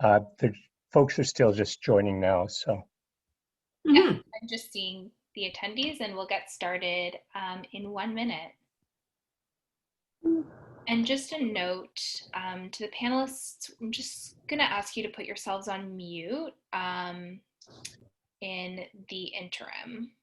The folks are still just joining now, so. Yeah, I'm just seeing the attendees and we'll get started in 1 minute. And just a note to the panelists, I'm just gonna ask you to put yourselves on mute in the interim.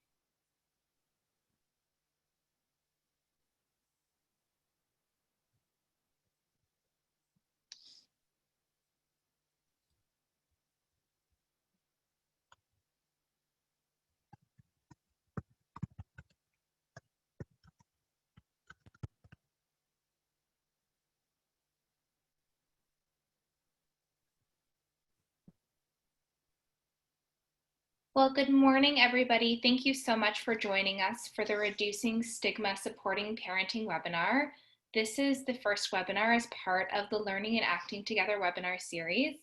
Well, good morning, everybody. Thank you so much for joining us for the Reducing Stigma Supporting Parenting webinar. This is the first webinar as part of the Learning and Acting Together webinar series.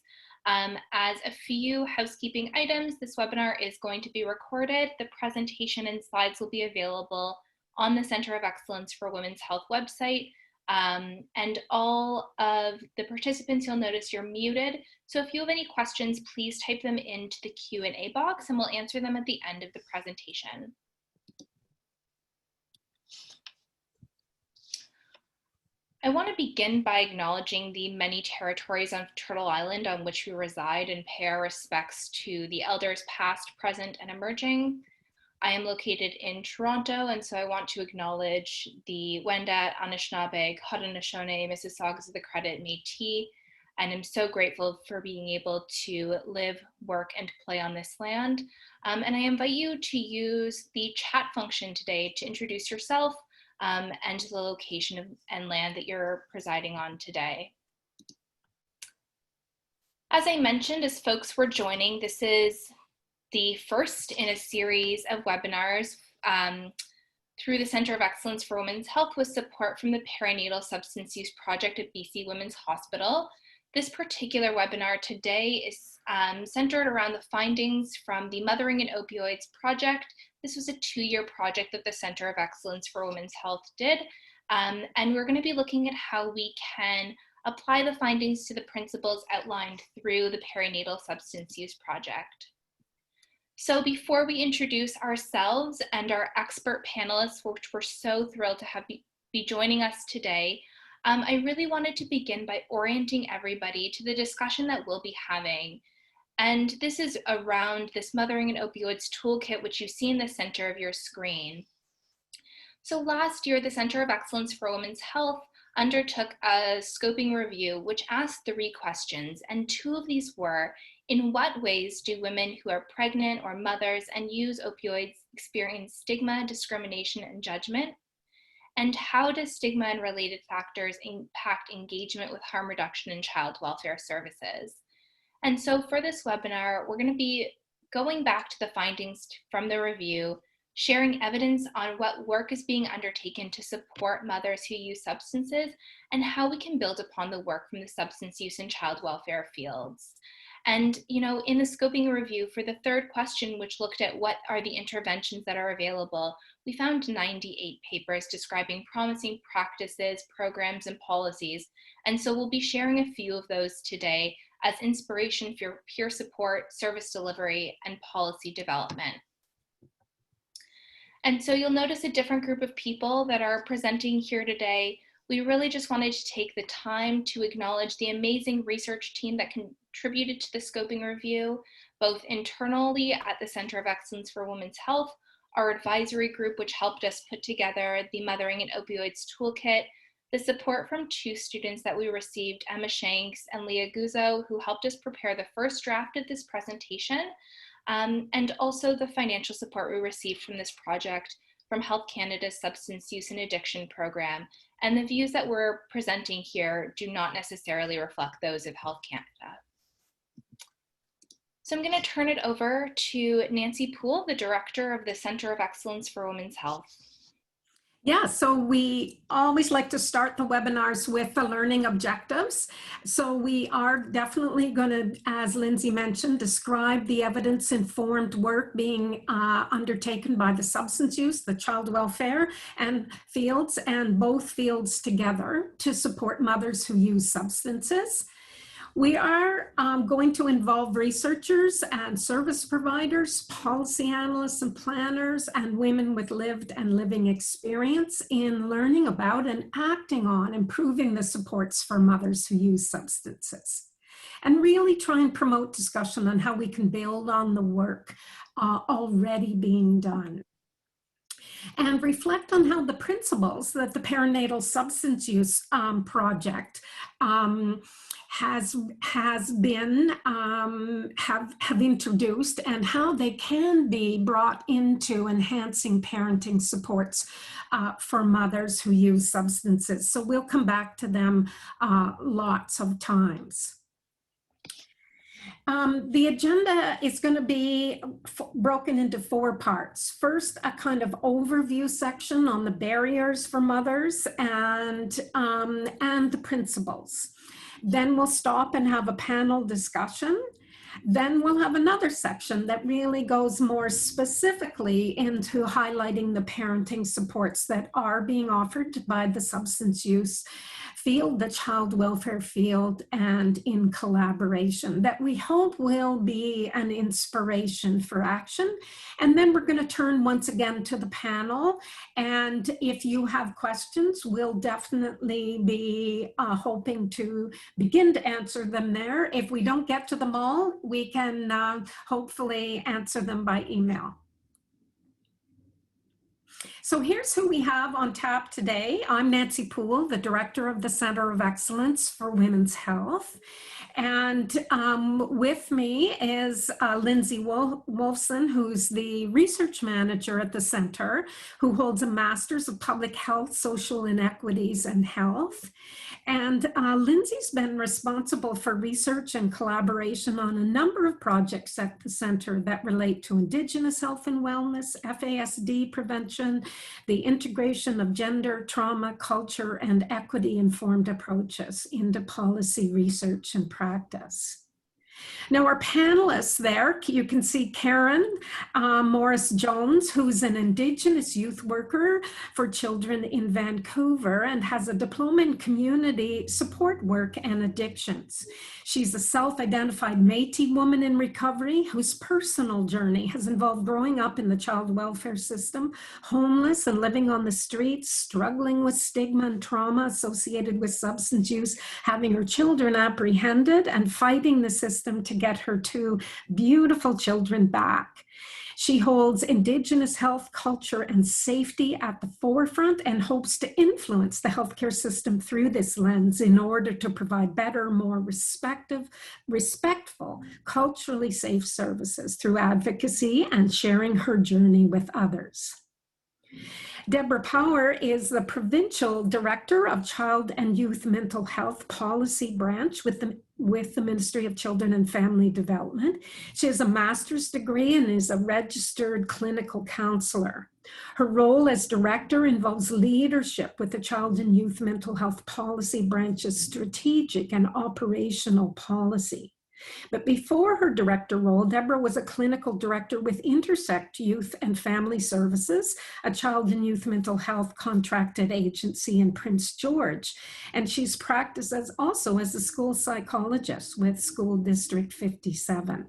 As a few housekeeping items, this webinar is going to be recorded. The presentation and slides will be available on the Center of Excellence for Women's Health website. And all of the participants, you'll notice you're muted. So if you have any questions, please type them into the Q&A box and we'll answer them at the end of the presentation. I want to begin by acknowledging the many territories on Turtle Island on which we reside and pay our respects to the elders past, present, and emerging. I am located in Toronto, and so I want to acknowledge the Wendat, Anishinaabe, Haudenosaunee, Mississaugas of the Credit, Métis, and I'm so grateful for being able to live, work, and play on this land. And I invite you to use the chat function today to introduce yourself and the location and land that you're presiding on today. As I mentioned, as folks were joining, this is the first in a series of webinars through the Center of Excellence for Women's Health with support from the Perinatal Substance Use Project at BC Women's Hospital. This particular webinar today is centered around the findings from the Mothering and Opioids project. This was a 2-year project that the Center of Excellence for Women's Health did. And we're going to be looking at how we can apply the findings to the principles outlined through the Perinatal Substance Use Project. So before we introduce ourselves and our expert panelists, which we're so thrilled to have be joining us today, I really wanted to begin by orienting everybody to the discussion that we'll be having. And this is around this Mothering and Opioids Toolkit, which you see in the center of your screen. So last year, the Center of Excellence for Women's Health undertook a scoping review, which asked 3 questions, and 2 of these were, in what ways do women who are pregnant or mothers and use opioids experience stigma, discrimination, and judgment? And how does stigma and related factors impact engagement with harm reduction and child welfare services? And so for this webinar, we're going to be going back to the findings from the review, sharing evidence on what work is being undertaken to support mothers who use substances, and how we can build upon the work from the substance use and child welfare fields. And, you know, in the scoping review for the 3rd question, which looked at what are the interventions that are available, we found 98 papers describing promising practices, programs, and policies. And so we'll be sharing a few of those today as inspiration for peer support, service delivery, and policy development. And so you'll notice a different group of people that are presenting here today. We really just wanted to take the time to acknowledge the amazing research team that contributed to the scoping review, both internally at the Center of Excellence for Women's Health, our advisory group, which helped us put together the Mothering and Opioids Toolkit, the support from 2 students that we received, Emma Shanks and Leah Guzzo, who helped us prepare the first draft of this presentation, and also the financial support we received from this project from Health Canada's Substance Use and Addiction Program. And the views that we're presenting here do not necessarily reflect those of Health Canada. So I'm going to turn it over to Nancy Poole, the Director of the Center of Excellence for Women's Health. Yeah, so we always like to start the webinars with the learning objectives. So we are definitely going to, as Lindsay mentioned, describe the evidence-informed work being undertaken by the substance use, the child welfare, and fields, and both fields together to support mothers who use substances. We are going to involve researchers and service providers, policy analysts and planners, and women with lived and living experience in learning about and acting on improving the supports for mothers who use substances. And really try and promote discussion on how we can build on the work already being done. And reflect on how the principles that the Perinatal Substance Use Project have introduced, and how they can be brought into enhancing parenting supports for mothers who use substances. So we'll come back to them lots of times. The agenda is going to be broken into 4 parts. First, a kind of overview section on the barriers for mothers and the principles. Then we'll stop and have a panel discussion. Then we'll have another section that really goes more specifically into highlighting the parenting supports that are being offered by the substance use field, the child welfare field, and in collaboration, that we hope will be an inspiration for action. And then we're going to turn once again to the panel. And if you have questions, we'll definitely be hoping to begin to answer them there. If we don't get to them all, we can hopefully answer them by email. So here's who we have on tap today. I'm Nancy Poole, the Director of the Center of Excellence for Women's Health. And with me is Lindsay Wolfson, who's the Research Manager at the Center, who holds a Master's of Public Health, Social Inequities, and Health. And Lindsay's been responsible for research and collaboration on a number of projects at the Center that relate to Indigenous health and wellness, FASD prevention, the integration of gender, trauma, culture, and equity-informed approaches into policy research and practice. Now, our panelists there, you can see Karen Morris-Jones, who's an Indigenous youth worker for children in Vancouver and has a diploma in community support work and addictions. She's a self-identified Métis woman in recovery whose personal journey has involved growing up in the child welfare system, homeless and living on the streets, struggling with stigma and trauma associated with substance use, having her children apprehended, and fighting the system to get her 2 beautiful children back. She holds Indigenous health, culture, and safety at the forefront and hopes to influence the healthcare system through this lens in order to provide better, more respectful, culturally safe services through advocacy and sharing her journey with others. Deborah Power is the Provincial Director of Child and Youth Mental Health Policy Branch with the Ministry of Children and Family Development. She has a master's degree and is a registered clinical counselor. Her role as director involves leadership with the Child and Youth Mental Health Policy Branch's strategic and operational policy. But before her director role, Deborah was a clinical director with Intersect Youth and Family Services, a child and youth mental health contracted agency in Prince George. And she's practiced also as a school psychologist with School District 57.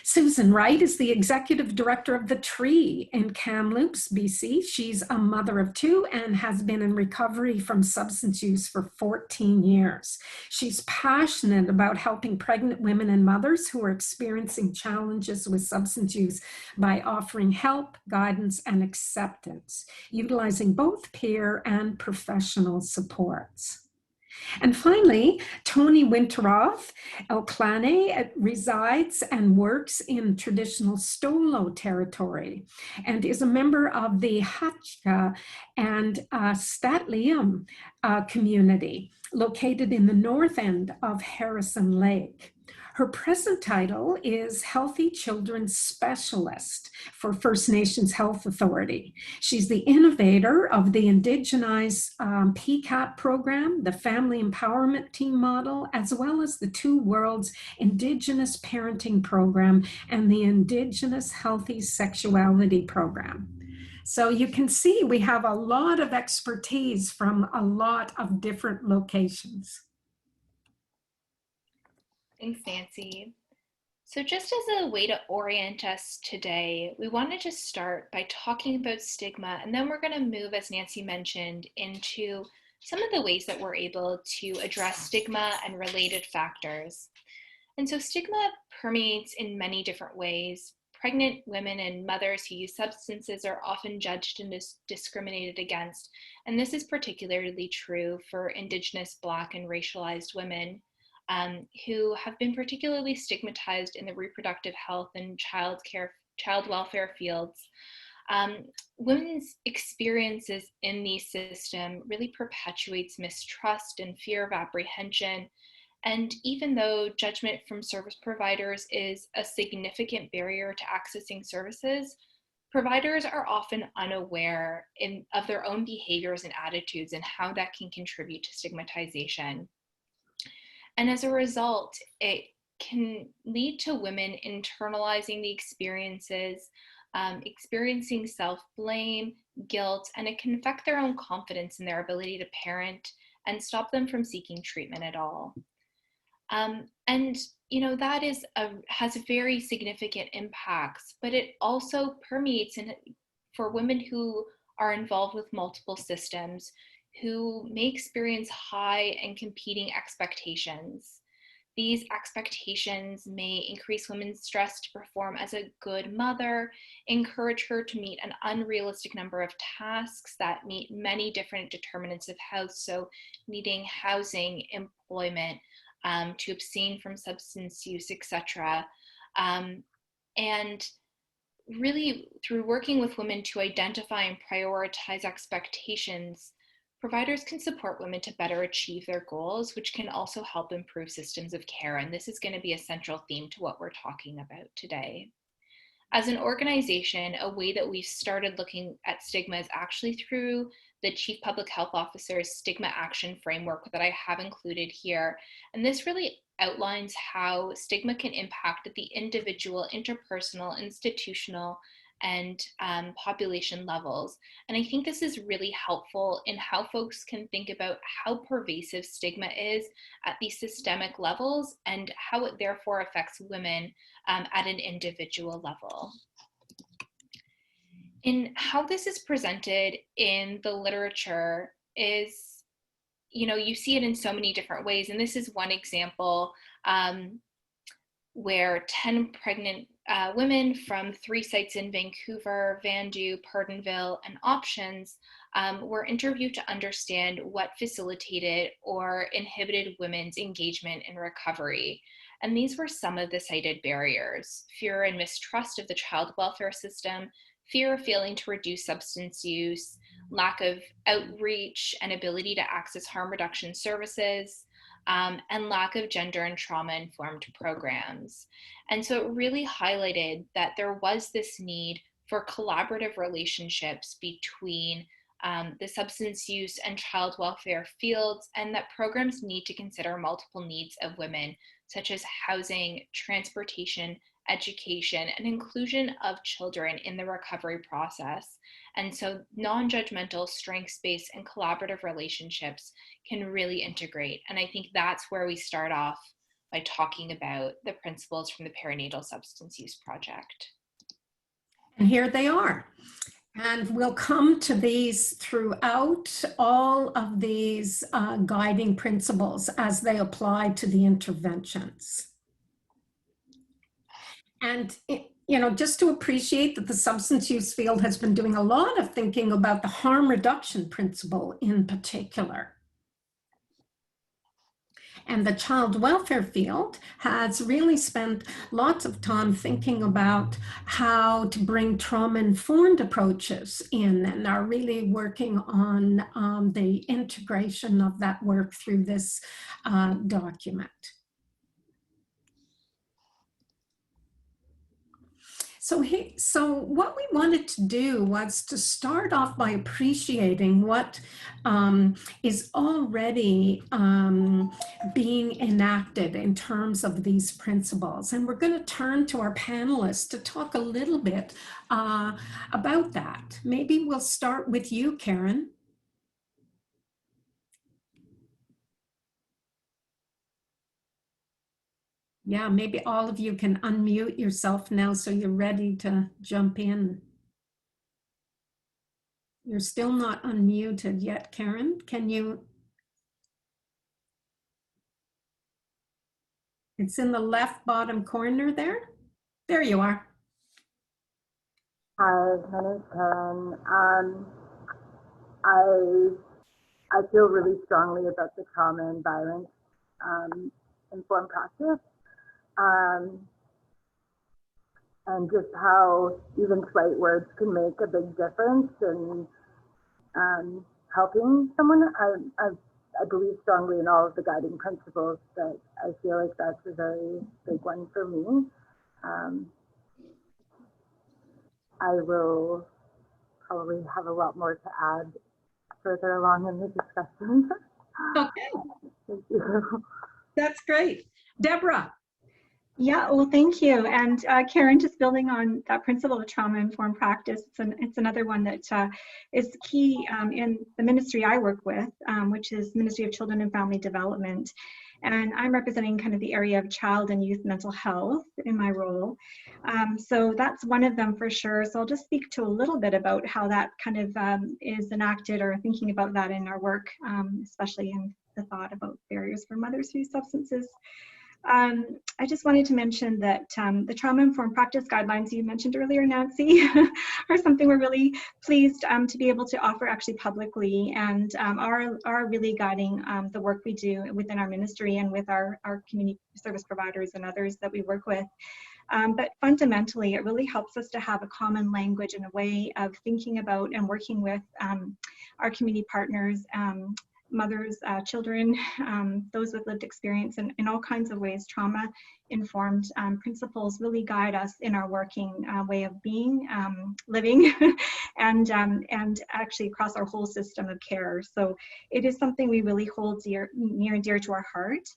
Susan Wright is the executive director of The Tree in Kamloops, BC. She's a mother of 2 and has been in recovery from substance use for 14 years. She's passionate about helping pregnant women and mothers who are experiencing challenges with substance use by offering help, guidance, and acceptance, utilizing both peer and professional supports. And finally, Tony Winteroth Elklane resides and works in traditional Stolo territory and is a member of the Hatchka and Statlium community located in the north end of Harrison Lake. Her present title is Healthy Children Specialist for First Nations Health Authority. She's the innovator of the Indigenized PCAP program, the Family Empowerment Team model, as well as the 2 Worlds Indigenous Parenting Program and the Indigenous Healthy Sexuality Program. So you can see we have a lot of expertise from a lot of different locations. Thanks, Nancy. So just as a way to orient us today, we want to just start by talking about stigma, and then we're going to move, as Nancy mentioned, into some of the ways that we're able to address stigma and related factors. And so stigma permeates in many different ways. Pregnant women and mothers who use substances are often judged and discriminated against. And this is particularly true for Indigenous, Black, and racialized women who have been particularly stigmatized in the reproductive health and child welfare fields. Women's experiences in the system really perpetuates mistrust and fear of apprehension. And even though judgment from service providers is a significant barrier to accessing services, providers are often unaware of their own behaviors and attitudes and how that can contribute to stigmatization. And as a result, it can lead to women internalizing the experiences, experiencing self-blame, guilt, and it can affect their own confidence in their ability to parent and stop them from seeking treatment at all. And that has very significant impacts, but it also permeates for women who are involved with multiple systems, who may experience high and competing expectations. These expectations may increase women's stress to perform as a good mother, encourage her to meet an unrealistic number of tasks that meet many different determinants of health, so needing housing, employment, to abstain from substance use, etc. And really, through working with women to identify and prioritize expectations, providers can support women to better achieve their goals, which can also help improve systems of care. And this is going to be a central theme to what we're talking about today. As an organization, a way that we've started looking at stigma is actually through the Chief Public Health Officer's Stigma Action Framework that I have included here. And this really outlines how stigma can impact at the individual, interpersonal, institutional, and population levels. And I think this is really helpful in how folks can think about how pervasive stigma is at these systemic levels and how it therefore affects women at an individual level. In how this is presented in the literature is, you see it in so many different ways. And this is one example where 10 pregnant women from 3 sites in Vancouver, Vandu, Purdonville, and Options were interviewed to understand what facilitated or inhibited women's engagement in recovery. And these were some of the cited barriers: fear and mistrust of the child welfare system, fear of failing to reduce substance use, lack of outreach and ability to access harm reduction services, and lack of gender and trauma-informed programs. And so it really highlighted that there was this need for collaborative relationships between the substance use and child welfare fields, and that programs need to consider multiple needs of women, such as housing, transportation, education, and inclusion of children in the recovery process. And so non-judgmental, strengths-based, and collaborative relationships can really integrate. And I think that's where we start off by talking about the principles from the Perinatal Substance Use Project. And here they are. And we'll come to these throughout all of these guiding principles as they apply to the interventions. And, just to appreciate that the substance use field has been doing a lot of thinking about the harm reduction principle in particular. And the child welfare field has really spent lots of time thinking about how to bring trauma-informed approaches in, and are really working on the integration of that work through this document. So what we wanted to do was to start off by appreciating what is already being enacted in terms of these principles. And we're going to turn to our panelists to talk a little bit about that. Maybe we'll start with you, Karen. Yeah, maybe all of you can unmute yourself now so you're ready to jump in. You're still not unmuted yet, Karen. Can you? It's in the left bottom corner there. There you are. Hi, my name's Karen. I feel really strongly about the trauma and violence informed practice, and just how even slight words can make a big difference in helping someone. I believe strongly in all of the guiding principles, but I feel like that's a very big one for me. I will probably have a lot more to add further along in the discussion. Okay, Thank you. that's great. Deborah. Yeah, well, thank you. And Karen, just building on that principle of trauma-informed practice, it's another one that is key in the ministry I work with, which is Ministry of Children and Family Development. And I'm representing kind of the area of child and youth mental health in my role. So that's one of them for sure. So I'll just speak to a little bit about how that kind of is enacted or thinking about that in our work, especially in the thought about barriers for mothers who use substances. I just wanted to mention that the trauma-informed practice guidelines you mentioned earlier, Nancy, are something we're really pleased to be able to offer actually publicly, and are really guiding the work we do within our ministry and with our community service providers and others that we work with. But fundamentally, it really helps us to have a common language and a way of thinking about and working with our community partners, mothers, children, those with lived experience, and in all kinds of ways. Trauma-informed principles really guide us in our working way of being, living, and actually across our whole system of care. So it is something we really hold near and dear to our heart.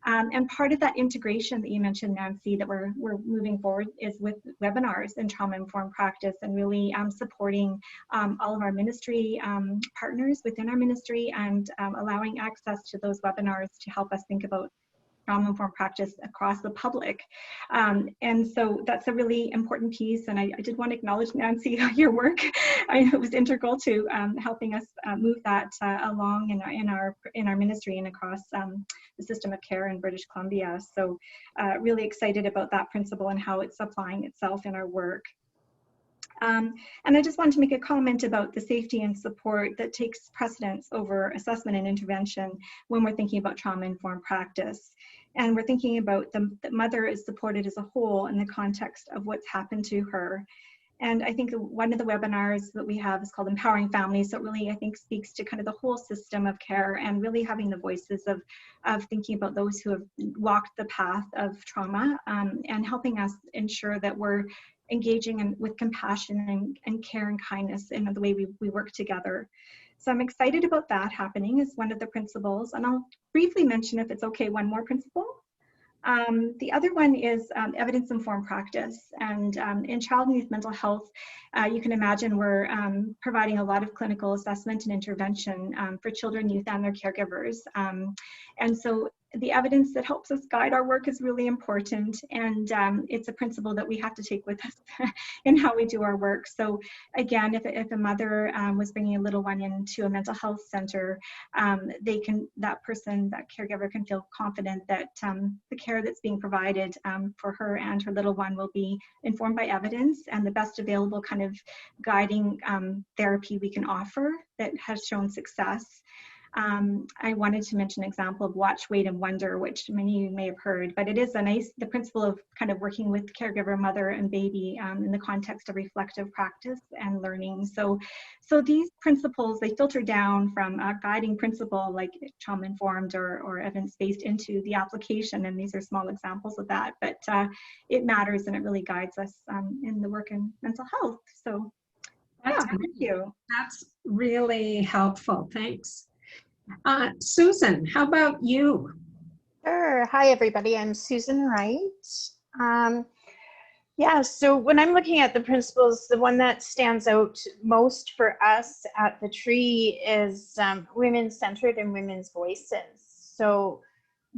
And part of that integration that you mentioned, Nancy, that we're moving forward is with webinars and trauma-informed practice, and really supporting all of our ministry partners within our ministry, and allowing access to those webinars to help us think about trauma-informed practice across the public. And so that's a really important piece. And I did want to acknowledge, Nancy, your work. It was integral to helping us move that along in our ministry and across the system of care in British Columbia. So really excited about that principle and how it's applying itself in our work. And I just wanted to make a comment about the safety and support that takes precedence over assessment and intervention when we're thinking about trauma-informed practice. And we're thinking about the mother is supported as a whole in the context of what's happened to her. And I think one of the webinars that we have is called Empowering Families. So it really, I think, speaks to kind of the whole system of care, and really having the voices of thinking about those who have walked the path of trauma, and helping us ensure that we're engaging with compassion and care and kindness in the way we work together. So I'm excited about that happening as one of the principles. And I'll briefly mention, if it's okay, one more principle. The other one is evidence-informed practice. And in child and youth mental health, you can imagine we're providing a lot of clinical assessment and intervention for children, youth, and their caregivers. And so the evidence that helps us guide our work is really important, and it's a principle that we have to take with us in how we do our work. So again, if a mother was bringing a little one into a mental health center, that caregiver can feel confident that the care that's being provided for her and her little one will be informed by evidence and the best available kind of guiding therapy we can offer that has shown success. I wanted to mention an example of watch, wait, and wonder, which many of you may have heard, but it is the principle of kind of working with caregiver, mother, and baby in the context of reflective practice and learning. So these principles, they filter down from a guiding principle like trauma-informed or evidence-based into the application, and these are small examples of that, but it matters and it really guides us in the work in mental health. So yeah, thank you. That's really helpful. Thanks. Susan, how about you? Sure. Hi, everybody. I'm Susan Wright. Yeah, so when I'm looking at the principles, the one that stands out most for us at the tree is women-centered and women's voices. So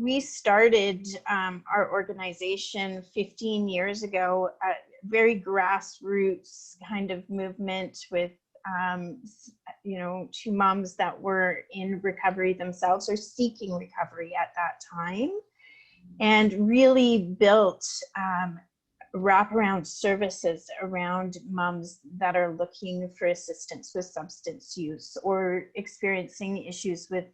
we started our organization 15 years ago, a very grassroots kind of movement with, you know, 2 moms that were in recovery themselves or seeking recovery at that time, and really built wraparound services around moms that are looking for assistance with substance use or experiencing issues with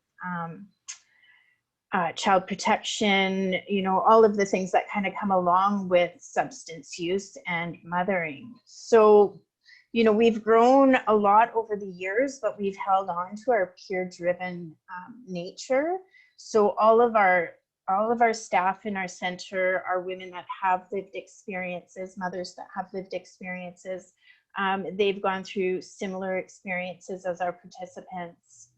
child protection, you know, all of the things that kind of come along with substance use and mothering. So, you know, we've grown a lot over the years, but we've held on to our peer-driven nature. So all of our staff in our center are women that have lived experiences, mothers that have lived experiences. They've gone through similar experiences as our participants.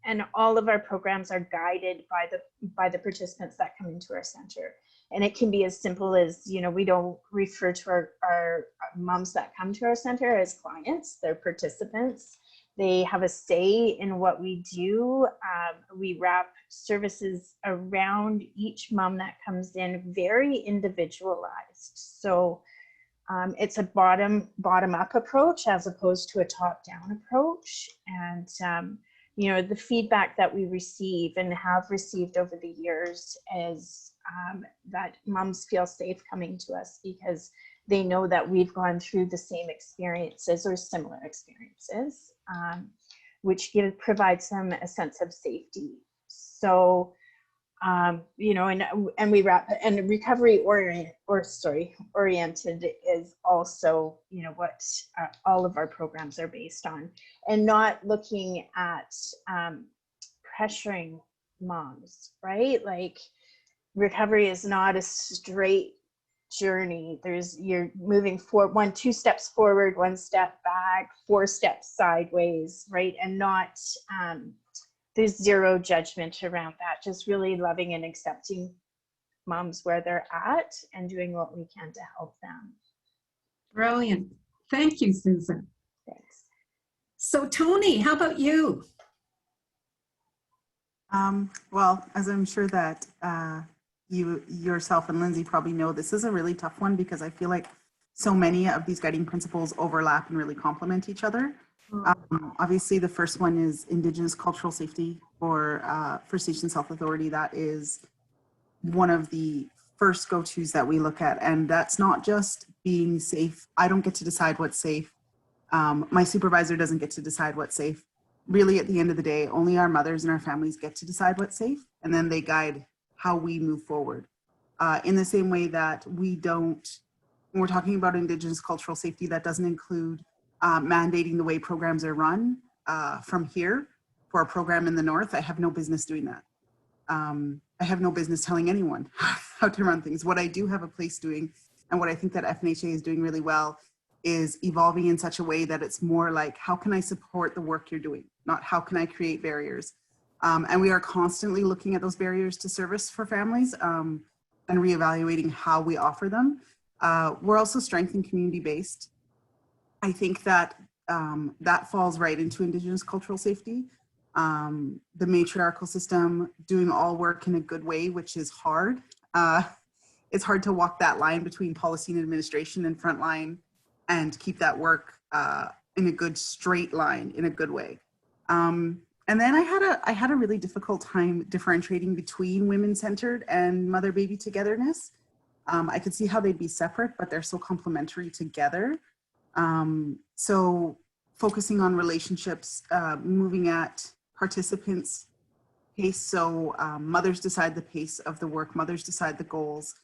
And all of our programs are guided by the participants that come into our center. And it can be as simple as, you know, we don't refer to our moms that come to our center as clients, they're participants. They have a say in what we do. We wrap services around each mom that comes in, very individualized. So it's a bottom up approach as opposed to a top down approach. And you know, the feedback that we receive and have received over the years is that moms feel safe coming to us because they know that we've gone through the same experiences or similar experiences, which provides them a sense of safety. So, you know, and we wrap, and recovery oriented is also, you know, what all of our programs are based on, and not looking at pressuring moms, right? Like, recovery is not a straight journey. You're moving forward, 2 steps forward, 1 step back, 4 steps sideways, right? And not, there's zero judgment around that. Just really loving and accepting moms where they're at and doing what we can to help them. Brilliant. Thank you, Susan. Thanks. So Tony, how about you? Well, as I'm sure that you yourself and Lindsay probably know, this is a really tough one because I feel like so many of these guiding principles overlap and really complement each other. Obviously, the first one is Indigenous cultural safety for First Nations Health Authority. That is one of the first go-tos that we look at. And that's not just being safe. I don't get to decide what's safe. My supervisor doesn't get to decide what's safe. Really, at the end of the day, only our mothers and our families get to decide what's safe, and then they guide how we move forward. In the same way that we don't, when we're talking about Indigenous cultural safety, that doesn't include mandating the way programs are run from here. For a program in the North, I have no business doing that. I have no business telling anyone how to run things. What I do have a place doing, and what I think that FNHA is doing really well, is evolving in such a way that it's more like, how can I support the work you're doing? Not how can I create barriers? And we are constantly looking at those barriers to service for families and reevaluating how we offer them. We're also strength and community-based. I think that that falls right into Indigenous cultural safety. The matriarchal system, doing all work in a good way, which is hard. It's hard to walk that line between policy and administration and frontline and keep that work in a good straight line, in a good way. And then I had a really difficult time differentiating between women-centered and mother-baby togetherness. I could see how they'd be separate, but they're so complementary together. So focusing on relationships, moving at participants' pace. So mothers decide the pace of the work, mothers decide the goals.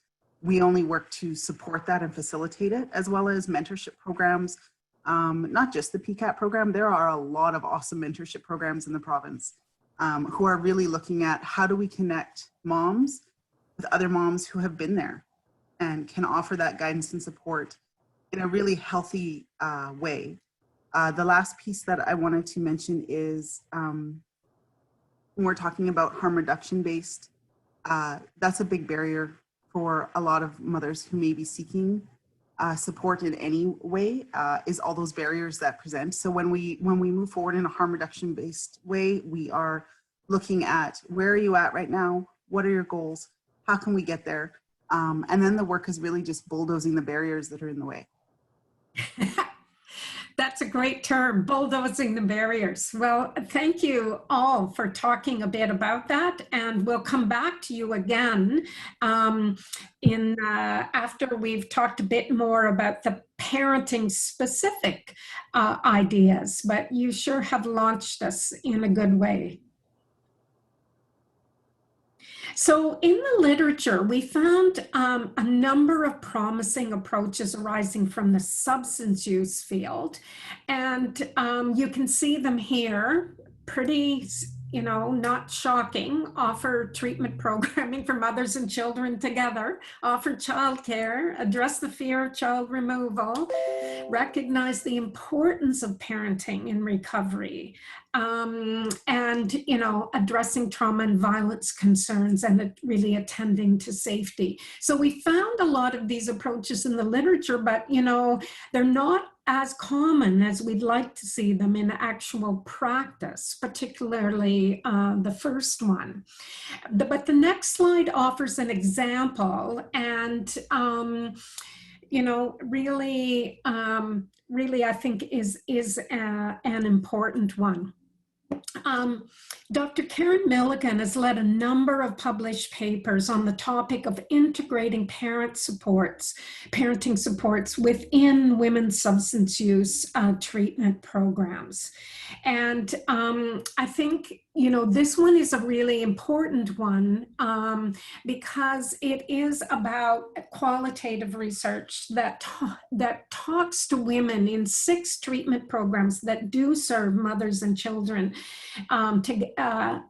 We only work to support that and facilitate it, as well as mentorship programs. Not just the PCAT program, there are a lot of awesome mentorship programs in the province who are really looking at how do we connect moms with other moms who have been there and can offer that guidance and support in a really healthy way. The last piece that I wanted to mention is when we're talking about harm reduction based, that's a big barrier for a lot of mothers who may be seeking support in any way, is all those barriers that present. So when we move forward in a harm reduction based way, we are looking at where are you at right now? What are your goals? How can we get there? And then the work is really just bulldozing the barriers that are in the way. That's a great term, bulldozing the barriers. Well, thank you all for talking a bit about that, and we'll come back to you again after we've talked a bit more about the parenting specific ideas, but you sure have launched us in a good way. So in the literature, we found a number of promising approaches arising from the substance use field. And you can see them here, pretty, not shocking. Offer treatment programming for mothers and children together, offer childcare, address the fear of child removal, recognize the importance of parenting in recovery, and addressing trauma and violence concerns and really attending to safety. So we found a lot of these approaches in the literature, but they're not as common as we'd like to see them in actual practice, particularly the first one. But the next slide offers an example, and really I think is an important one. Dr. Karen Milligan has led a number of published papers on the topic of integrating parenting supports within women's substance use treatment programs. And I think, this one is a really important one because it is about qualitative research that talks to women in 6 treatment programs that do serve mothers and children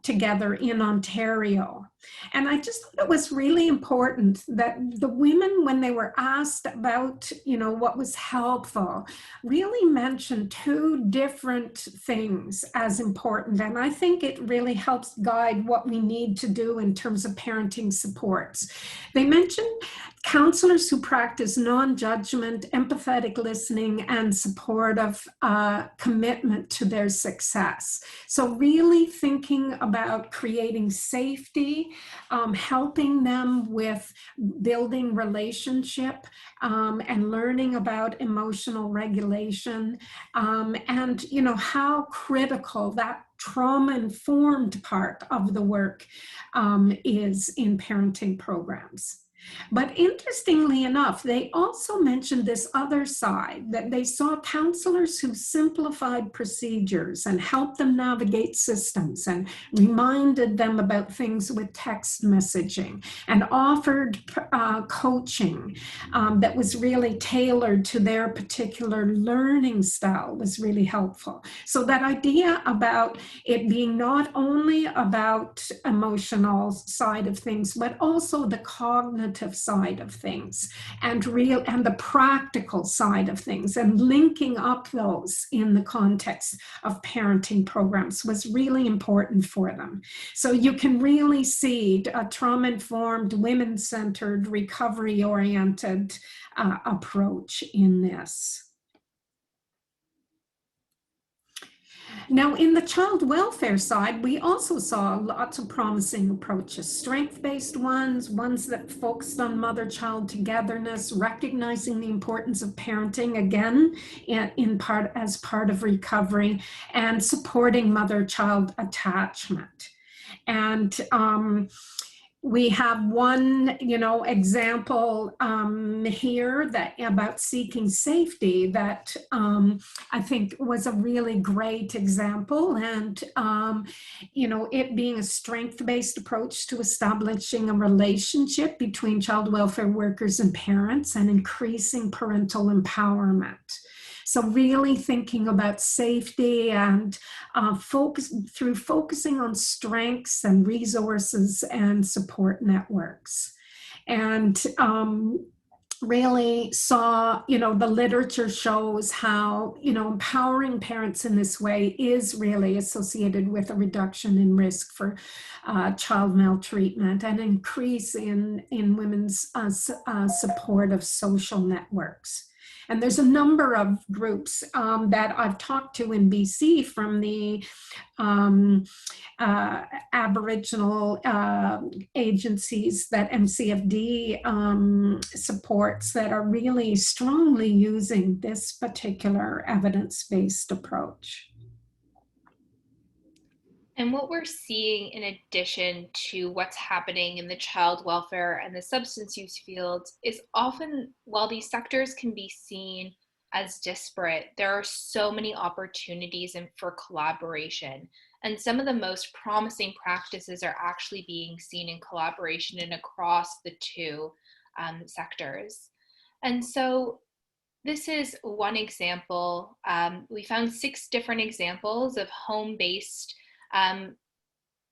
together in Ontario. And I just thought it was really important that the women, when they were asked about, what was helpful, really mentioned 2 different things as important. And I think it really helps guide what we need to do in terms of parenting supports. They mentioned counselors who practice non-judgment, empathetic listening, and supportive commitment to their success. So really thinking about creating safety, helping them with building relationship, and learning about emotional regulation, and how critical that trauma-informed part of the work is in parenting programs. But interestingly enough, they also mentioned this other side, that they saw counselors who simplified procedures and helped them navigate systems and reminded them about things with text messaging and offered coaching that was really tailored to their particular learning style was really helpful. So that idea about it being not only about emotional side of things, but also the cognitive side of things and the practical side of things, and linking up those in the context of parenting programs was really important for them. So you can really see a trauma-informed, women-centered, recovery-oriented approach in this. Now, in the child welfare side, we also saw lots of promising approaches, strength-based ones that focused on mother-child togetherness, recognizing the importance of parenting, again, as part of recovery, and supporting mother-child attachment. And we have one, example here about seeking safety that I think was a really great example. And, it being a strength-based approach to establishing a relationship between child welfare workers and parents and increasing parental empowerment. So really thinking about safety and focusing on strengths and resources and support networks. And really saw, the literature shows how, empowering parents in this way is really associated with a reduction in risk for child maltreatment and increase in women's support of social networks. And there's a number of groups that I've talked to in BC, from the Aboriginal agencies that MCFD supports, that are really strongly using this particular evidence-based approach. And what we're seeing, in addition to what's happening in the child welfare and the substance use fields, is often, while these sectors can be seen as disparate, there are so many opportunities for collaboration. And some of the most promising practices are actually being seen in collaboration and across the two sectors. And so this is one example. We found 6 different examples of home-based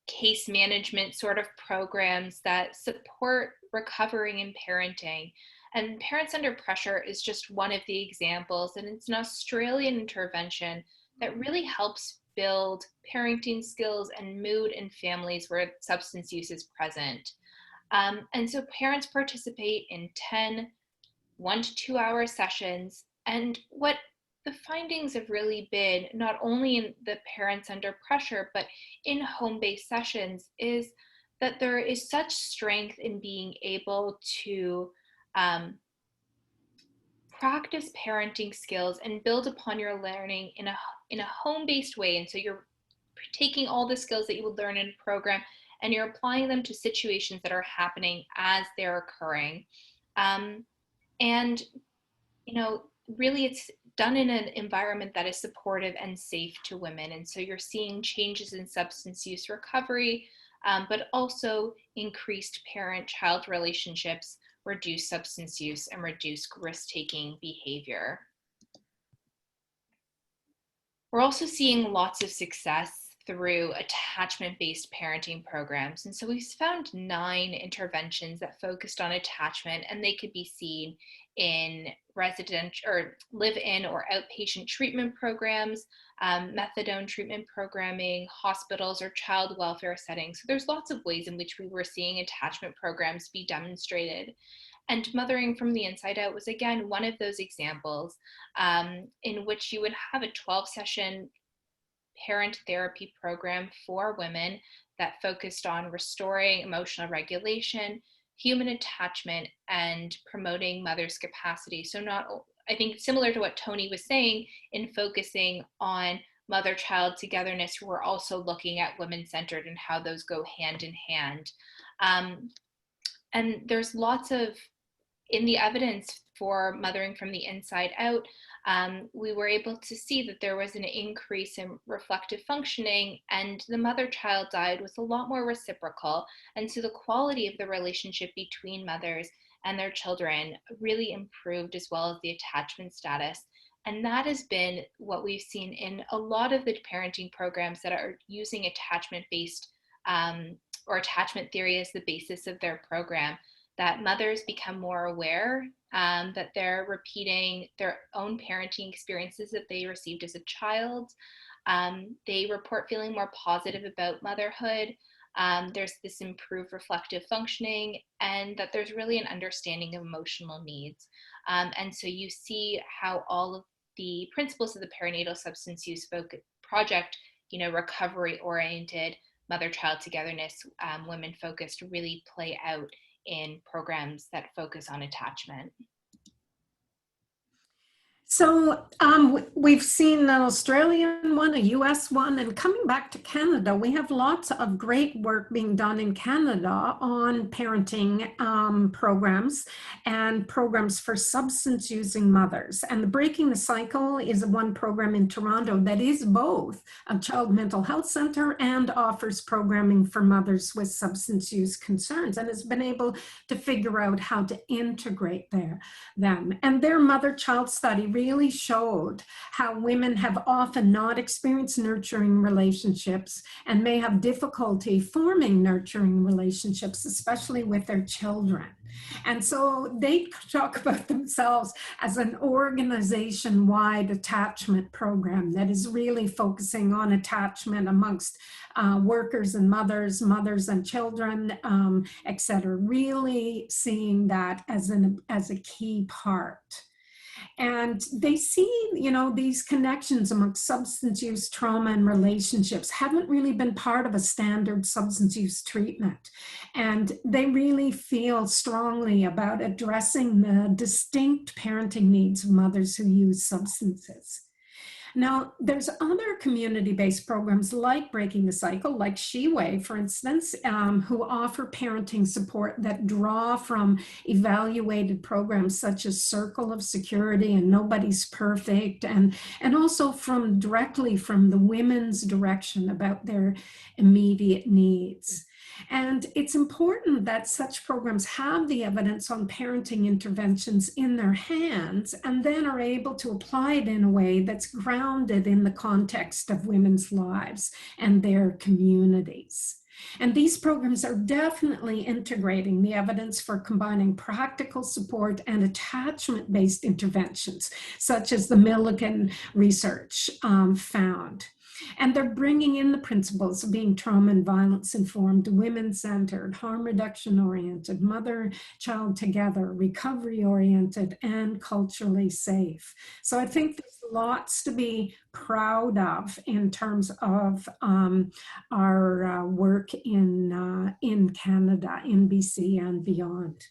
case management sort of programs that support recovering and parenting. And Parents Under Pressure is just one of the examples, and it's an Australian intervention that really helps build parenting skills and mood in families where substance use is present. And so parents participate in 10 1 to 2 hour sessions, and what the findings have really been, not only in the Parents Under Pressure, but in home-based sessions, is that there is such strength in being able to practice parenting skills and build upon your learning in a home-based way. And so you're taking all the skills that you would learn in a program and you're applying them to situations that are happening as they're occurring. And, you know, really it's done in an environment that is supportive and safe to women. And so you're seeing changes in substance use recovery, but also increased parent-child relationships, reduced substance use, and reduced risk-taking behavior. We're also seeing lots of success through attachment-based parenting programs. And so we've found 9 interventions that focused on attachment, and they could be seen in residential or live-in or outpatient treatment programs, methadone treatment programming, hospitals, or child welfare settings. So there's lots of ways in which we were seeing attachment programs be demonstrated. And Mothering from the Inside Out was, again, one of those examples in which you would have a 12-session parent therapy program for women that focused on restoring emotional regulation, human attachment, and promoting mother's capacity. So I think similar to what Tony was saying, in focusing on mother-child togetherness, we're also looking at women-centered and how those go hand in hand. And there's lots of, in the evidence for Mothering from the Inside Out, we were able to see that there was an increase in reflective functioning, and the mother-child diet was a lot more reciprocal. And so the quality of the relationship between mothers and their children really improved, as well as the attachment status. And that has been what we've seen in a lot of the parenting programs that are using attachment-based or attachment theory as the basis of their program, that mothers become more aware that they're repeating their own parenting experiences that they received as a child. They report feeling more positive about motherhood. There's this improved reflective functioning, and that there's really an understanding of emotional needs. And so you see how all of the principles of the Perinatal Substance Use Project, recovery-oriented, mother-child togetherness, women-focused, really play out in programs that focus on attachment. So we've seen an Australian one, a US one, and coming back to Canada, we have lots of great work being done in Canada on parenting programs and programs for substance using mothers. And the Breaking the Cycle is one program in Toronto that is both a child mental health center and offers programming for mothers with substance use concerns, and has been able to figure out how to integrate them. And their mother-child study really showed how women have often not experienced nurturing relationships and may have difficulty forming nurturing relationships, especially with their children. And so they talk about themselves as an organization-wide attachment program that is really focusing on attachment amongst workers and mothers and children, et cetera, really seeing that as a key part. And they see, these connections amongst substance use, trauma, and relationships haven't really been part of a standard substance use treatment. And they really feel strongly about addressing the distinct parenting needs of mothers who use substances. Now, there's other community-based programs like Breaking the Cycle, like Sheway, for instance, who offer parenting support that draw from evaluated programs such as Circle of Security and Nobody's Perfect, and also directly from the women's direction about their immediate needs. And it's important that such programs have the evidence on parenting interventions in their hands and then are able to apply it in a way that's grounded in the context of women's lives and their communities. And these programs are definitely integrating the evidence for combining practical support and attachment-based interventions, such as the Milligan research found. And they're bringing in the principles of being trauma and violence informed, women-centered, harm reduction oriented, mother-child together, recovery oriented, and culturally safe. So I think there's lots to be proud of in terms of our work in Canada, in BC, and beyond.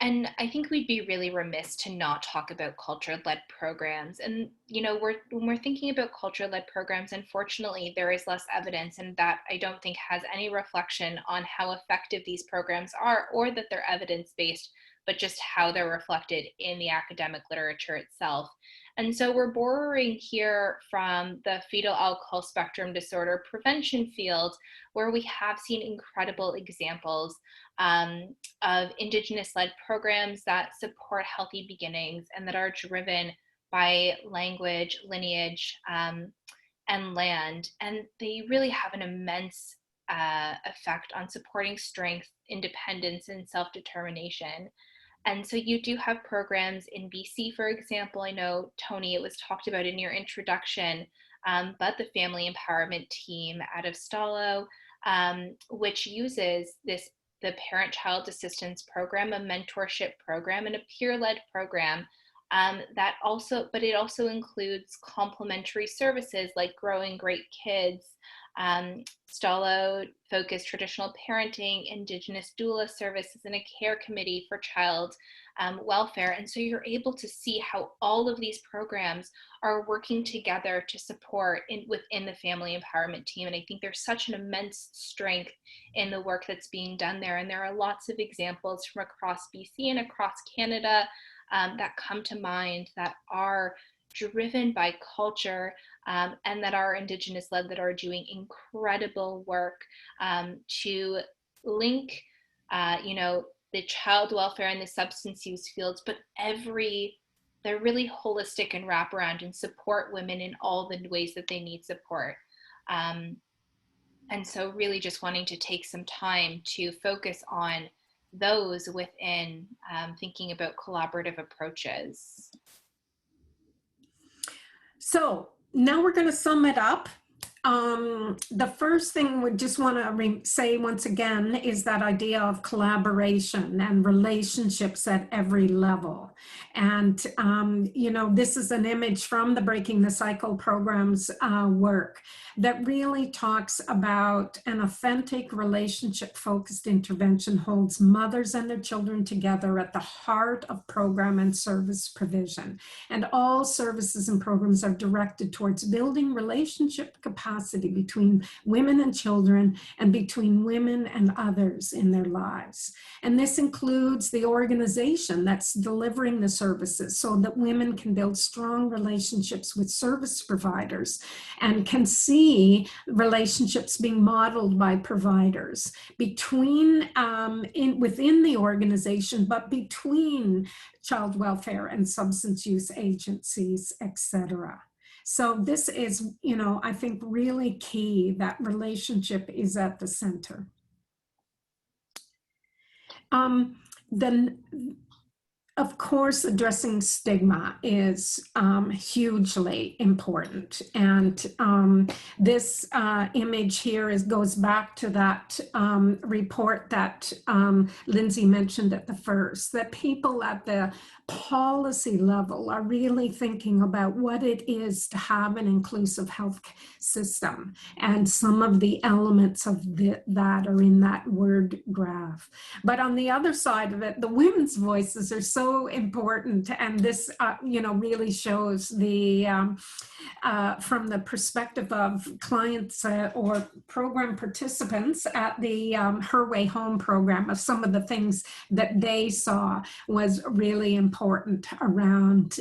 And I think we'd be really remiss to not talk about culture-led programs. And, when we're thinking about culture-led programs, unfortunately, there is less evidence, and that I don't think has any reflection on how effective these programs are, or that they're evidence-based, but just how they're reflected in the academic literature itself. And so we're borrowing here from the fetal alcohol spectrum disorder prevention field, where we have seen incredible examples of Indigenous-led programs that support healthy beginnings and that are driven by language, lineage, and land. And they really have an immense effect on supporting strength, independence, and self-determination. And so you do have programs in BC, for example. I know, Tony, it was talked about in your introduction, but the Family Empowerment Team out of Stalo, which uses the Parent-Child Assistance Program, a mentorship program, and a peer-led program but it also includes complementary services like Growing Great Kids, Stalo focused traditional parenting, Indigenous doula services, and a care committee for child welfare. And so you're able to see how all of these programs are working together to support within the Family Empowerment Team. And I think there's such an immense strength in the work that's being done there. And there are lots of examples from across BC and across Canada that come to mind that are driven by culture and that are Indigenous led, that are doing incredible work to link, the child welfare and the substance use fields, but they're really holistic and wraparound and support women in all the ways that they need support. And so really just wanting to take some time to focus on those within thinking about collaborative approaches. So now we're going to sum it up. The first thing we just want to say once again is that idea of collaboration and relationships at every level. And, this is an image from the Breaking the Cycle program's work that really talks about an authentic relationship-focused intervention holds mothers and their children together at the heart of program and service provision. And all services and programs are directed towards building relationship capacity between women and children and between women and others in their lives. And this includes the organization that's delivering the services so that women can build strong relationships with service providers and can see relationships being modeled by providers between within the organization, but between child welfare and substance use agencies, etc. So this is, I think really key, that relationship is at the center. Of course, addressing stigma is hugely important. And this image here goes back to that report that Lindsay mentioned at the first, that people at the policy level are really thinking about what it is to have an inclusive health system. And some of the elements of that are in that word graph. But on the other side of it, the women's voices are so important. And this, really shows the, from the perspective of clients or program participants at the Her Way Home program, of some of the things that they saw was really important around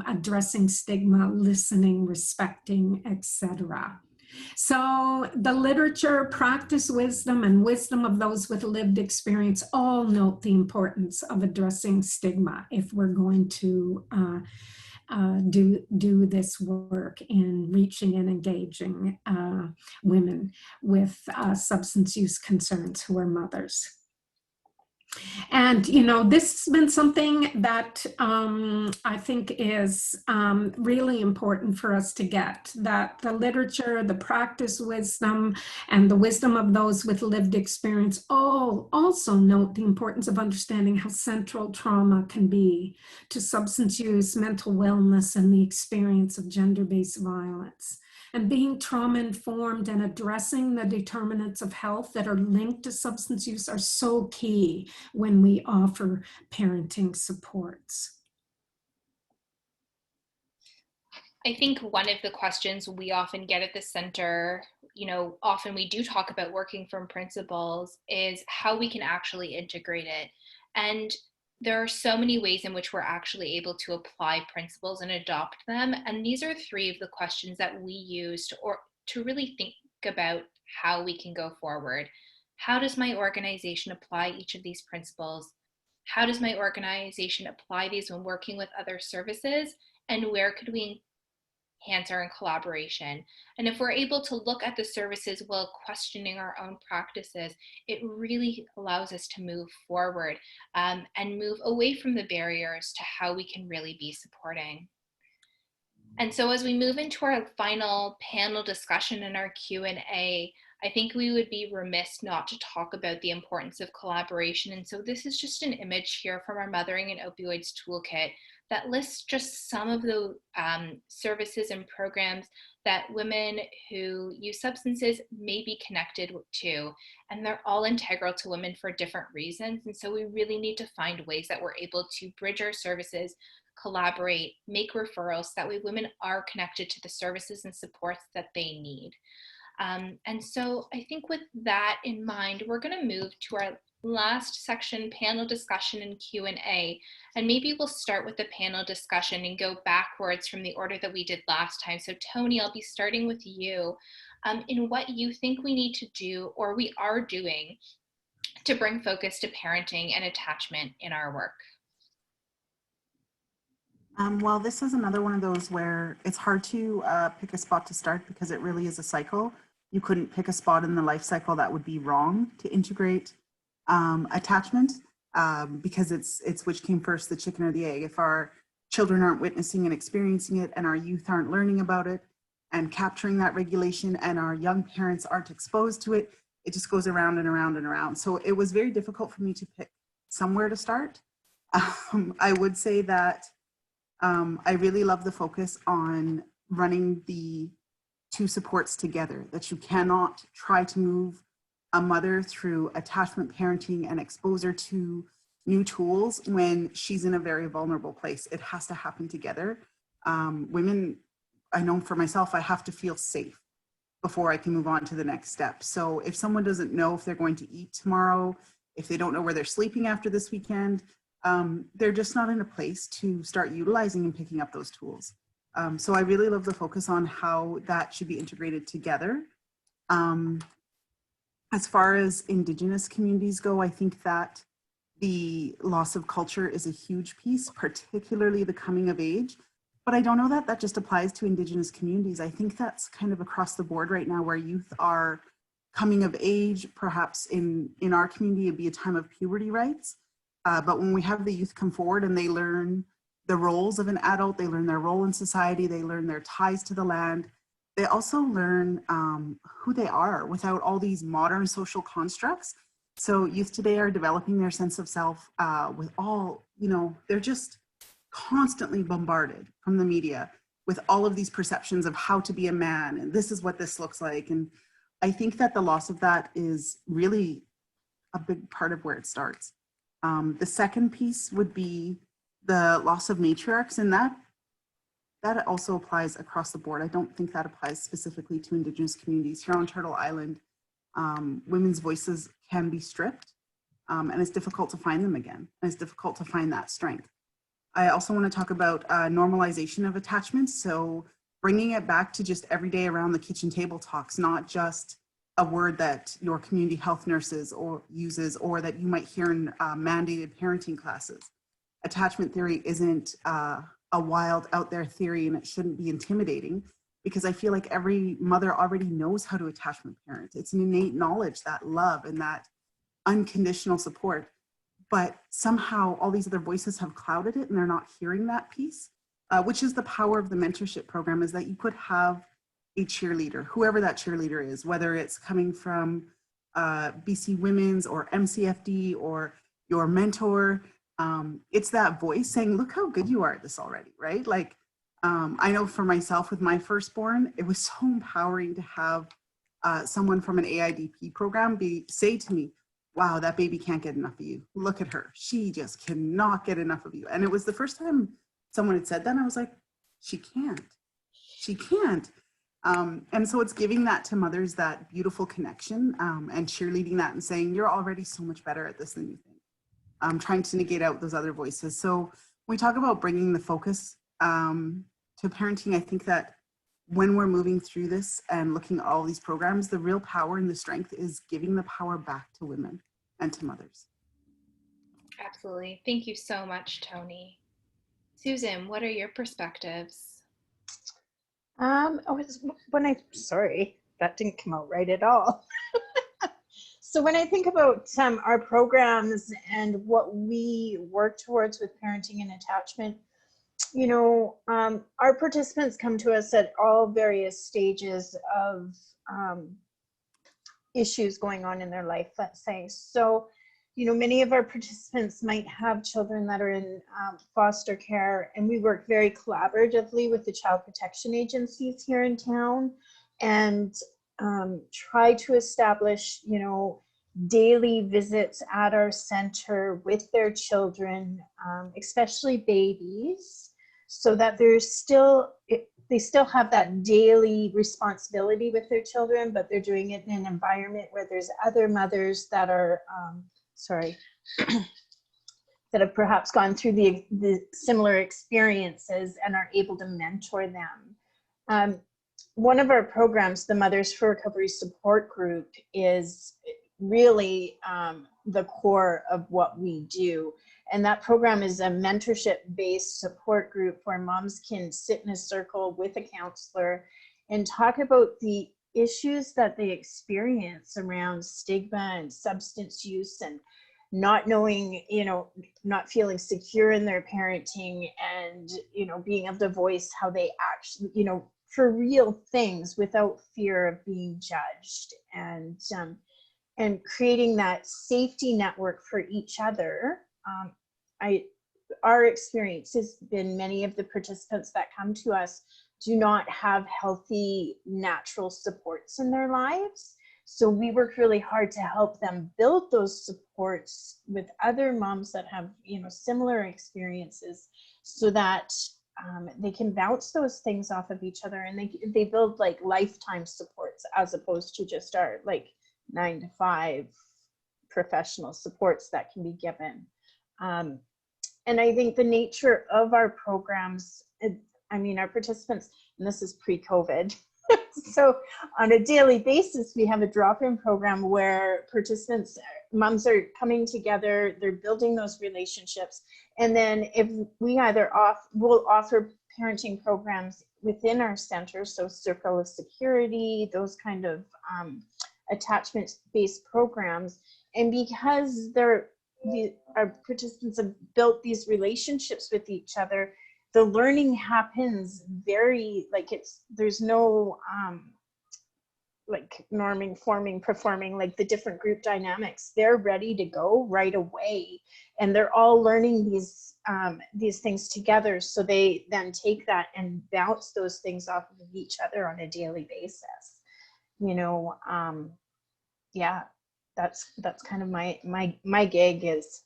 addressing stigma, listening, respecting, etc. So the literature, practice wisdom, and wisdom of those with lived experience all note the importance of addressing stigma if we're going to do this work in reaching and engaging women with substance use concerns who are mothers. And, this has been something that I think is really important for us to get, that the literature, the practice wisdom, and the wisdom of those with lived experience all also note the importance of understanding how central trauma can be to substance use, mental wellness, and the experience of gender-based violence. And being trauma-informed and addressing the determinants of health that are linked to substance use are so key when we offer parenting supports. I think one of the questions we often get at the center, often we do talk about working from principles, is how we can actually integrate it. And there are so many ways in which we're actually able to apply principles and adopt them. And these are three of the questions that we use to really think about how we can go forward. How does my organization apply each of these principles? How does my organization apply these when working with other services? And where could we enhance our collaboration? And if we're able to look at the services while questioning our own practices, it really allows us to move forward and move away from the barriers to how we can really be supporting. And so as we move into our final panel discussion in our Q&A, I think we would be remiss not to talk about the importance of collaboration. And so this is just an image here from our Mothering and Opioids Toolkit that lists just some of the services and programs that women who use substances may be connected to. And they're all integral to women for different reasons. And so we really need to find ways that we're able to bridge our services, collaborate, make referrals, so that way women are connected to the services and supports that they need. And so I think with that in mind, we're going to move to our last section, panel discussion and Q&A. And maybe we'll start with the panel discussion and go backwards from the order that we did last time. So Tony, I'll be starting with you in what you think we need to do or we are doing to bring focus to parenting and attachment in our work. Well, this is another one of those where it's hard to pick a spot to start because it really is a cycle. You couldn't pick a spot in the life cycle that would be wrong to integrate attachment because it's which came first, the chicken or the egg. If our children aren't witnessing and experiencing it and our youth aren't learning about it and capturing that regulation and our young parents aren't exposed to it, it just goes around and around and around. So it was very difficult for me to pick somewhere to start. I would say that I really love the focus on running the two supports together, that you cannot try to move a mother through attachment parenting and expose her to new tools when she's in a very vulnerable place. It has to happen together. Women, I know for myself, I have to feel safe before I can move on to the next step. So if someone doesn't know if they're going to eat tomorrow, if they don't know where they're sleeping after this weekend, they're just not in a place to start utilizing and picking up those tools. So I really love the focus on how that should be integrated together. As far as Indigenous communities go, I think that the loss of culture is a huge piece, particularly the coming of age. But I don't know that that just applies to Indigenous communities. I think that's kind of across the board right now where youth are coming of age. Perhaps in our community, it'd be a time of puberty rites. But when we have the youth come forward and they learn the roles of an adult, they learn their role in society, they learn their ties to the land, they also learn who they are without all these modern social constructs. So youth today are developing their sense of self with all, they're just constantly bombarded from the media with all of these perceptions of how to be a man, and this is what this looks like. And I think that the loss of that is really a big part of where it starts. The second piece would be the loss of matriarchs, and that also applies across the board. I don't think that applies specifically to Indigenous communities. Here on Turtle Island, women's voices can be stripped, and it's difficult to find them again. And it's difficult to find that strength. I also want to talk about normalization of attachments. So bringing it back to just everyday around the kitchen table talks, not just a word that your community health nurses uses or that you might hear in mandated parenting classes. Attachment theory isn't a wild out there theory, and it shouldn't be intimidating, because I feel like every mother already knows how to attachment parent. It's an innate knowledge, that love and that unconditional support. But somehow all these other voices have clouded it and they're not hearing that piece, which is the power of the mentorship program, is that you could have a cheerleader, whoever that cheerleader is, whether it's coming from BC Women's or MCFD or your mentor. It's that voice saying, look how good you are at this already, right? Like, I know for myself with my firstborn, it was so empowering to have someone from an AIDP program say to me, wow, that baby can't get enough of you. Look at her. She just cannot get enough of you. And it was the first time someone had said that, and I was like, she can't. She can't. And so it's giving that to mothers, that beautiful connection, and cheerleading that and saying, you're already so much better at this than you think. Trying to negate out those other voices. So when we talk about bringing the focus to parenting, I think that when we're moving through this and looking at all these programs, the real power and the strength is giving the power back to women and to mothers. Absolutely. Thank you so much, Tony. Susan, what are your perspectives? Sorry, that didn't come out right at all. So when I think about our programs and what we work towards with parenting and attachment, our participants come to us at all various stages of issues going on in their life, let's say. So, many of our participants might have children that are in foster care, and we work very collaboratively with the child protection agencies here in town and try to establish, daily visits at our center with their children, especially babies, so that they still have that daily responsibility with their children, but they're doing it in an environment where there's other mothers that are, that have perhaps gone through the similar experiences and are able to mentor them. One of our programs, the Mothers for Recovery Support Group, is really the core of what we do. And that program is a mentorship-based support group where moms can sit in a circle with a counselor and talk about the issues that they experience around stigma and substance use and not knowing, not feeling secure in their parenting and, being able to voice how they actually, for real things without fear of being judged, and creating that safety network for each other. Our experience has been many of the participants that come to us do not have healthy natural supports in their lives. So we work really hard to help them build those supports with other moms that have, similar experiences, so that they can bounce those things off of each other, and they build like lifetime supports as opposed to just our 9-to-5 professional supports that can be given. And I think the nature of our programs, our participants, and this is pre-COVID, so on a daily basis, we have a drop-in program where participants, moms are coming together, they're building those relationships. And then if we we'll offer parenting programs within our center, so circle of security, those kind of attachment-based programs. And because they're our participants have built these relationships with each other, the learning happens very, like there's no like norming, forming, performing, like the different group dynamics. They're ready to go right away, and they're all learning these things together. So they then take that and bounce those things off of each other on a daily basis. You know, yeah, that's kind of my gig is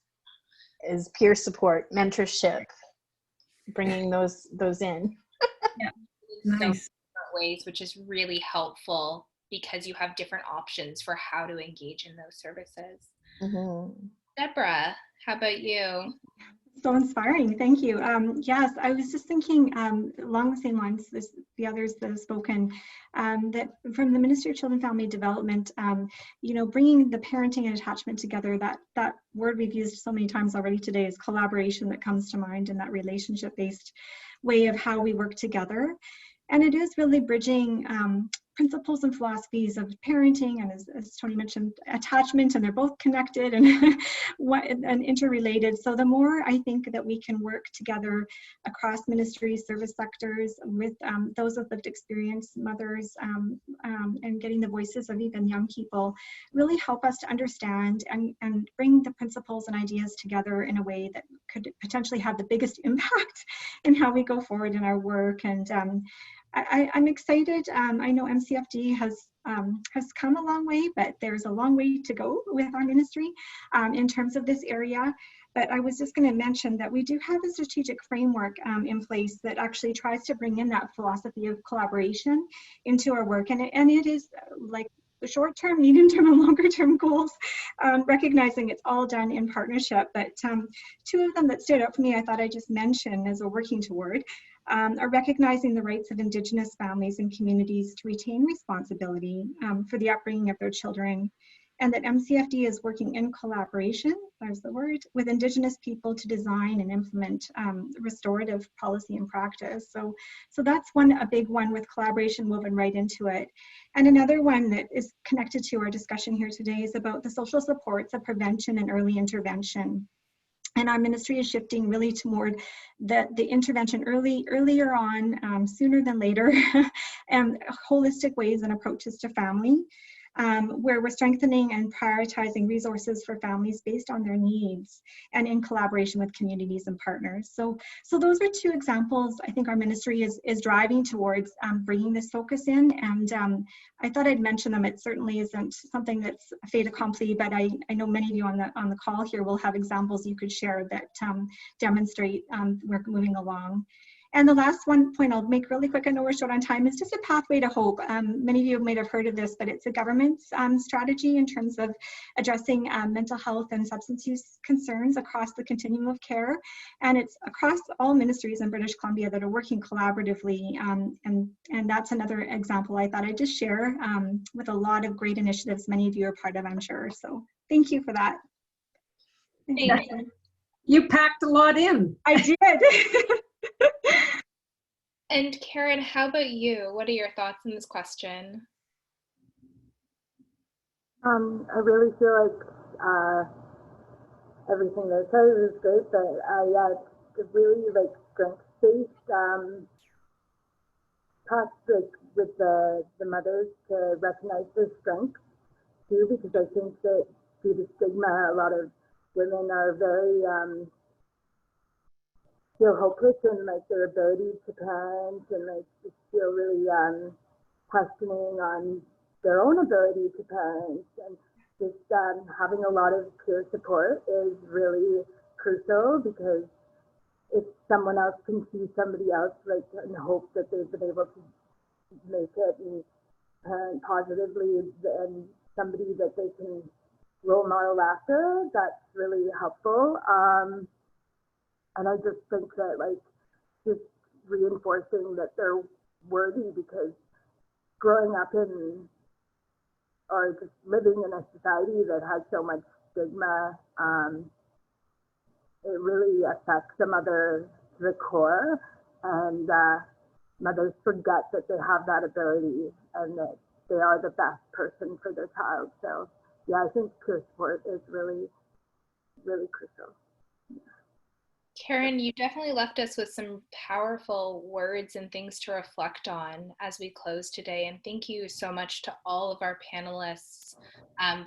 peer support, mentorship, bringing those in. Yeah. Nice. So different ways, which is really helpful because you have different options for how to engage in those services. Mm-hmm. Deborah, how about you? So inspiring, thank you. Yes, I was just thinking along the same lines as the others that have spoken, that from the Ministry of Children and Family Development, you know, bringing the parenting and attachment together, that word we've used so many times already today is collaboration that comes to mind, and that relationship-based way of how we work together. And it is really bridging principles and philosophies of parenting and, as Tony mentioned, attachment, and they're both connected and and interrelated. So the more I think that we can work together across ministries, service sectors, with those with lived experience, mothers, and getting the voices of even young people, really help us to understand and bring the principles and ideas together in a way that could potentially have the biggest impact in how we go forward in our work. And I'm excited. I know MCFD has come a long way, but there's a long way to go with our ministry in terms of this area. But I was just going to mention that we do have a strategic framework in place that actually tries to bring in that philosophy of collaboration into our work. And it is like the short-term, medium-term, and longer-term goals, recognizing it's all done in partnership. But two of them that stood out for me, I thought I'd just mention as we're working toward, are recognizing the rights of Indigenous families and communities to retain responsibility for the upbringing of their children, and that MCFD is working in collaboration, there's the word, with Indigenous people to design and implement restorative policy and practice. So that's a big one with collaboration woven right into it. And another one that is connected to our discussion here today is about the social supports of prevention and early intervention. And our ministry is shifting really toward the intervention earlier on, sooner than later, and holistic ways and approaches to family, where we're strengthening and prioritizing resources for families based on their needs and in collaboration with communities and partners. So those are two examples I think our ministry is driving towards bringing this focus in. And I thought I'd mention them. It certainly isn't something that's a fait accompli, but I know many of you on the call here will have examples you could share that demonstrate we're moving along. And the last point I'll make really quick, I know we're short on time, is just a pathway to hope. Many of you might have heard of this, but it's a government's strategy in terms of addressing mental health and substance use concerns across the continuum of care. And it's across all ministries in British Columbia that are working collaboratively. And that's another example I thought I'd just share with a lot of great initiatives many of you are part of, I'm sure. So thank you for that. Thank you. You packed a lot in. I did. And Karen, how about you? What are your thoughts on this question? I really feel like everything they said is great, but yeah, it's really like strength-based talks with the mothers to recognize their strengths too, because I think that due to stigma, a lot of women are very feel hopeless in like their ability to parent, and like just feel really questioning on their own ability to parent, and just having a lot of peer support is really crucial, because if someone else can see somebody else like and hope that they've been able to make it and parent positively, and somebody that they can role model after, that's really helpful. And I just think that like just reinforcing that they're worthy, because growing up in or just living in a society that has so much stigma, it really affects the mother to the core, and mothers forget that they have that ability and that they are the best person for their child. So yeah, I think peer support is really really crucial. Karen, you definitely left us with some powerful words and things to reflect on as we close today. And thank you so much to all of our panelists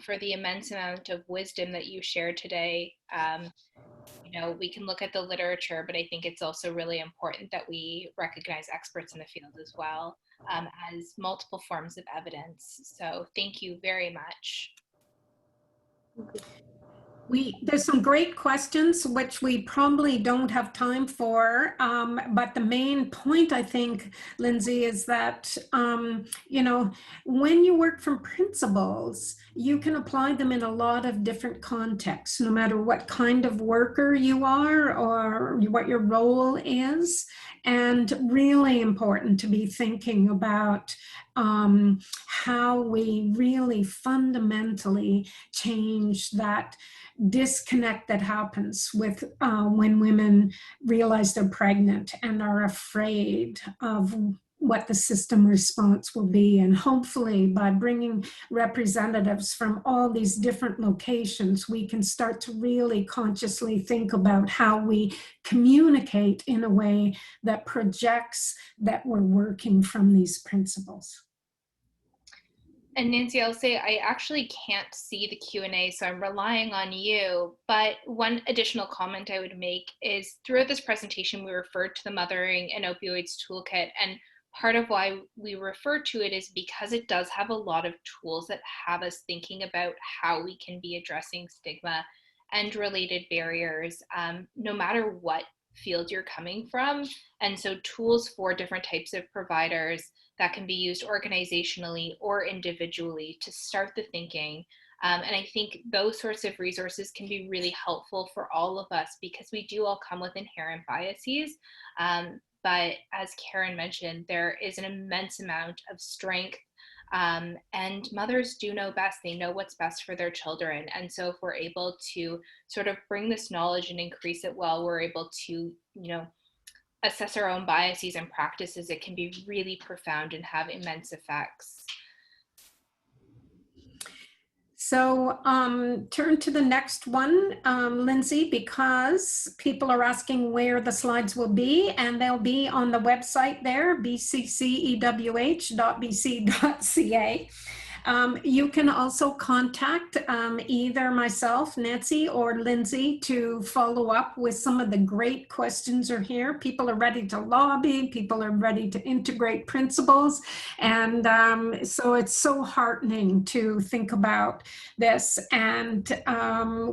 for the immense amount of wisdom that you shared today. You know, we can look at the literature, but I think it's also really important that we recognize experts in the field as well as multiple forms of evidence. So thank you very much. There's some great questions, which we probably don't have time for. But the main point, I think, Lindsay, is that, you know, when you work from principles, you can apply them in a lot of different contexts, no matter what kind of worker you are or what your role is. And really important to be thinking about how we really fundamentally change that disconnect that happens with when women realize they're pregnant and are afraid of what the system response will be. And hopefully by bringing representatives from all these different locations, we can start to really consciously think about how we communicate in a way that projects that we're working from these principles. And Nancy, I'll say I actually can't see the Q&A, so I'm relying on you. But one additional comment I would make is throughout this presentation, we referred to the Mothering and Opioids Toolkit. And part of why we refer to it is because it does have a lot of tools that have us thinking about how we can be addressing stigma and related barriers, no matter what field you're coming from. And so tools for different types of providers that can be used organizationally or individually to start the thinking. And I think those sorts of resources can be really helpful for all of us because we do all come with inherent biases. But as Karen mentioned, there is an immense amount of strength and mothers do know best. They know what's best for their children. And so if we're able to sort of bring this knowledge and increase it while we're able to, you know, assess our own biases and practices, it can be really profound and have immense effects. So turn to the next one, Lindsay, because people are asking where the slides will be, and they'll be on the website there, bccewh.bc.ca. You can also contact either myself, Nancy, or Lindsay to follow up with some of the great questions are here. People are ready to lobby, people are ready to integrate principles. And so it's so heartening to think about this. And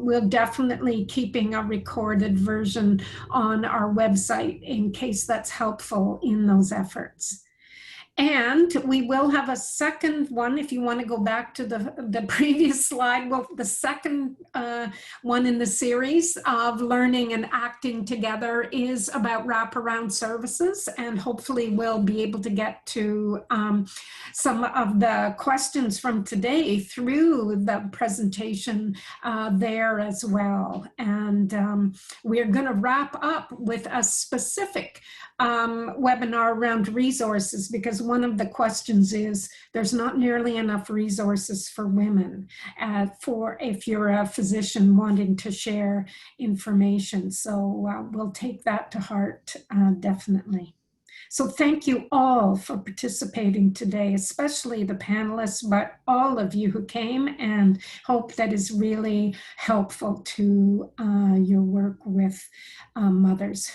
we'll definitely keeping a recorded version on our website in case that's helpful in those efforts. And we will have a second one, if you want to go back to the previous slide. Well, the second one in the series of learning and acting together is about wraparound services. And hopefully we'll be able to get to some of the questions from today through the presentation there as well. And we're going to wrap up with a specific webinar around resources, because one of the questions is there's not nearly enough resources for women for if you're a physician wanting to share information. So we'll take that to heart, definitely. So thank you all for participating today, especially the panelists, but all of you who came, and hope that is really helpful to your work with mothers.